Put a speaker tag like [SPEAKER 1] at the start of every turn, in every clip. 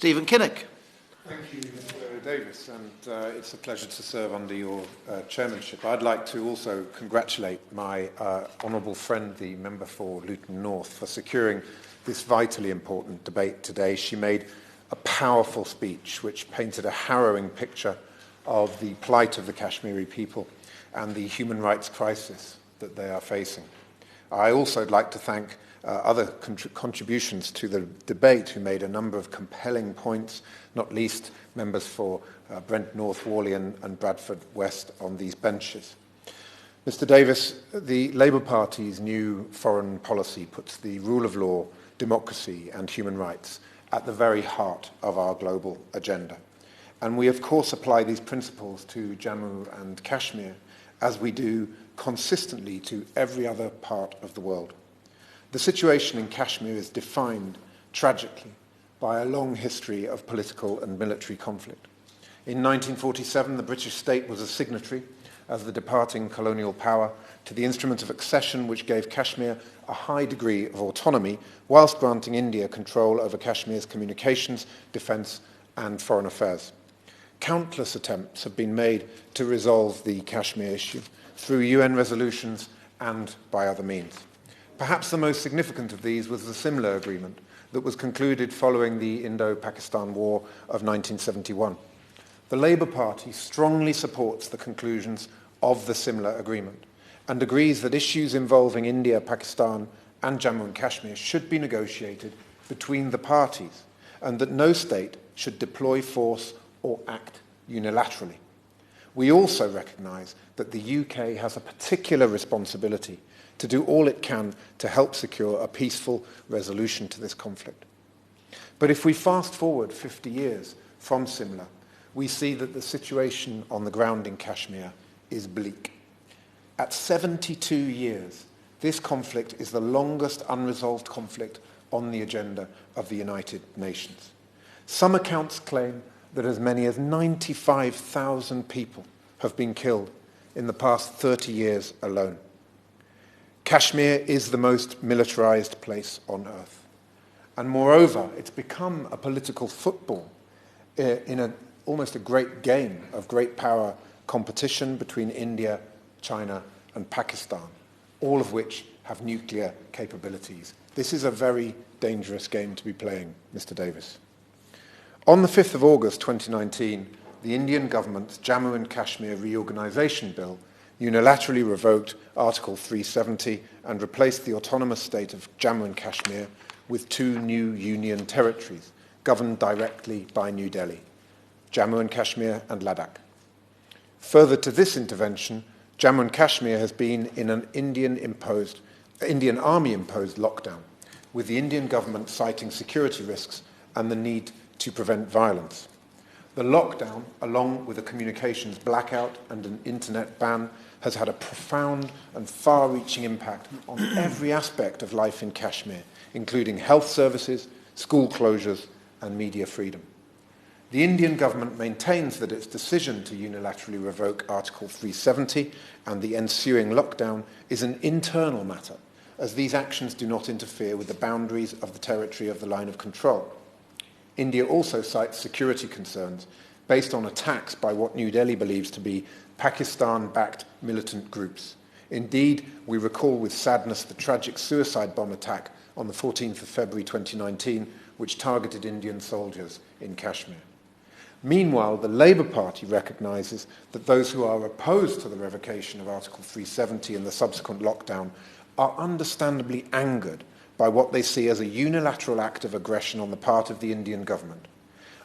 [SPEAKER 1] Stephen Kinnock.
[SPEAKER 2] Thank you, Mr. Davis, and it's a pleasure to serve under your chairmanship. I'd like to also congratulate my honourable friend, the member for Luton North, for securing this vitally important debate today. She made a powerful speech which painted a harrowing picture of the plight of the Kashmiri people and the human rights crisis that they are facing. I also would like to thank other contributions to the debate who made a number of compelling points, not least members for Brent North, Worley and Bradford West on these benches. Mr. Davis, the Labour Party's new foreign policy puts the rule of law, democracy and human rights at the very heart of our global agenda. And we, of course, apply these principles to Jammu and Kashmir as we do consistently to every other part of the world. The situation in Kashmir is defined, tragically, by a long history of political and military conflict. In 1947, the British state was a signatory, as the departing colonial power, to the instrument of accession which gave Kashmir a high degree of autonomy, whilst granting India control over Kashmir's communications, defence and foreign affairs. Countless attempts have been made to resolve the Kashmir issue through UN resolutions and by other means. Perhaps the most significant of these was the Simla Agreement that was concluded following the Indo-Pakistan War of 1971. The Labour Party strongly supports the conclusions of the Simla Agreement and agrees that issues involving India, Pakistan and Jammu and Kashmir should be negotiated between the parties and that no state should deploy force or act unilaterally. We also recognise that the UK has a particular responsibility to do all it can to help secure a peaceful resolution to this conflict. But if we fast forward 50 years from Simla, we see that the situation on the ground in Kashmir is bleak. At 72 years, this conflict is the longest unresolved conflict on the agenda of the United Nations. Some accounts claim that as many as 95,000 people have been killed in the past 30 years alone. Kashmir is the most militarized place on earth. And moreover, it's become a political football in almost a great game of great power competition between India, China and Pakistan, all of which have nuclear capabilities. This is a very dangerous game to be playing, Mr. Davis. On the 5th of August 2019, the Indian government's Jammu and Kashmir Reorganisation Bill unilaterally revoked Article 370 and replaced the autonomous state of Jammu and Kashmir with two new union territories governed directly by New Delhi, Jammu and Kashmir and Ladakh. Further to this intervention, Jammu and Kashmir has been in an Indian Army-imposed lockdown, with the Indian government citing security risks and the need to prevent violence. The lockdown, along with a communications blackout and an internet ban, has had a profound and far-reaching impact on every aspect of life in Kashmir, including health services, school closures and media freedom. The Indian government maintains that its decision to unilaterally revoke Article 370 and the ensuing lockdown is an internal matter, as these actions do not interfere with the boundaries of the territory of the line of control. India also cites security concerns based on attacks by what New Delhi believes to be Pakistan-backed militant groups. Indeed, we recall with sadness the tragic suicide bomb attack on the 14th of February 2019, which targeted Indian soldiers in Kashmir. Meanwhile, the Labour Party recognises that those who are opposed to the revocation of Article 370 and the subsequent lockdown are understandably angered by what they see as a unilateral act of aggression on the part of the Indian government.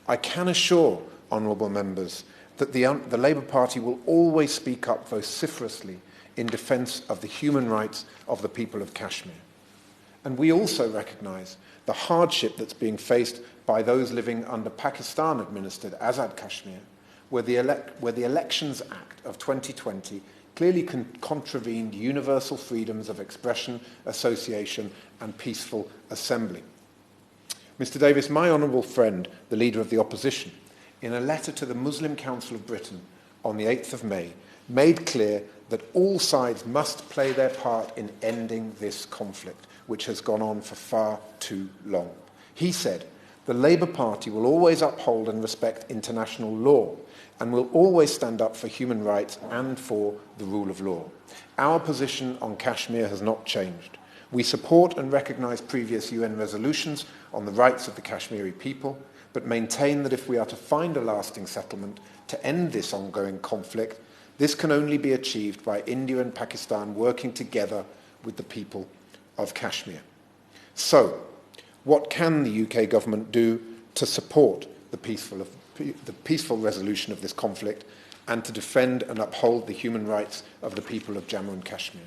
[SPEAKER 2] I can assure honourable members that the Labour Party will always speak up vociferously in defence of the human rights of the people of Kashmir. And we also recognise the hardship that's being faced by those living under Pakistan-administered Azad Kashmir, where the Elections Act of 2020 clearly contravened universal freedoms of expression, association and peaceful assembly. Mr. Davis, my honourable friend, the Leader of the Opposition, in a letter to the Muslim Council of Britain on the 8th of May, made clear that all sides must play their part in ending this conflict, which has gone on for far too long. He said, The Labour Party will always uphold and respect international law and will always stand up for human rights and for the rule of law. Our position on Kashmir has not changed. We support and recognise previous UN resolutions on the rights of the Kashmiri people, but maintain that if we are to find a lasting settlement to end this ongoing conflict, this can only be achieved by India and Pakistan working together with the people of Kashmir. So, what can the UK government do to support the peaceful resolution of this conflict and to defend and uphold the human rights of the people of Jammu and Kashmir?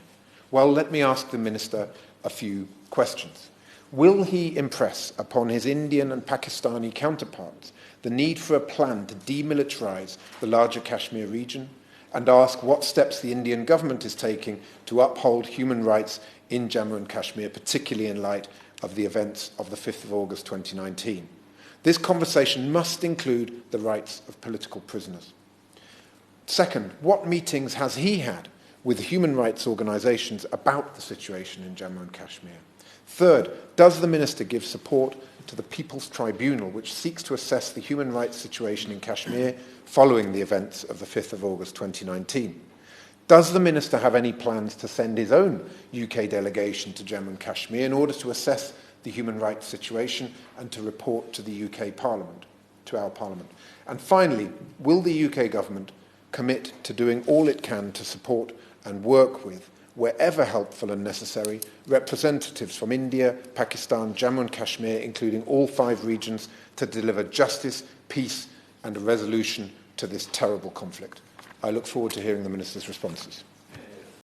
[SPEAKER 2] Well, let me ask the Minister a few questions. Will he impress upon his Indian and Pakistani counterparts the need for a plan to demilitarise the larger Kashmir region and ask what steps the Indian government is taking to uphold human rights in Jammu and Kashmir, particularly in light of the events of the 5th of August 2019? This conversation must include the rights of political prisoners. Second, what meetings has he had with human rights organisations about the situation in Jammu and Kashmir? Third, does the Minister give support to the People's Tribunal, which seeks to assess the human rights situation in Kashmir following the events of the 5th of August 2019? Does the Minister have any plans to send his own UK delegation to Jammu and Kashmir in order to assess the human rights situation and to report to the UK Parliament, to our Parliament? And finally, will the UK government commit to doing all it can to support and work with, wherever helpful and necessary, representatives from India, Pakistan, Jammu and Kashmir, including all 5 regions, to deliver justice, peace and a resolution to this terrible conflict? I look forward to hearing the Minister's responses.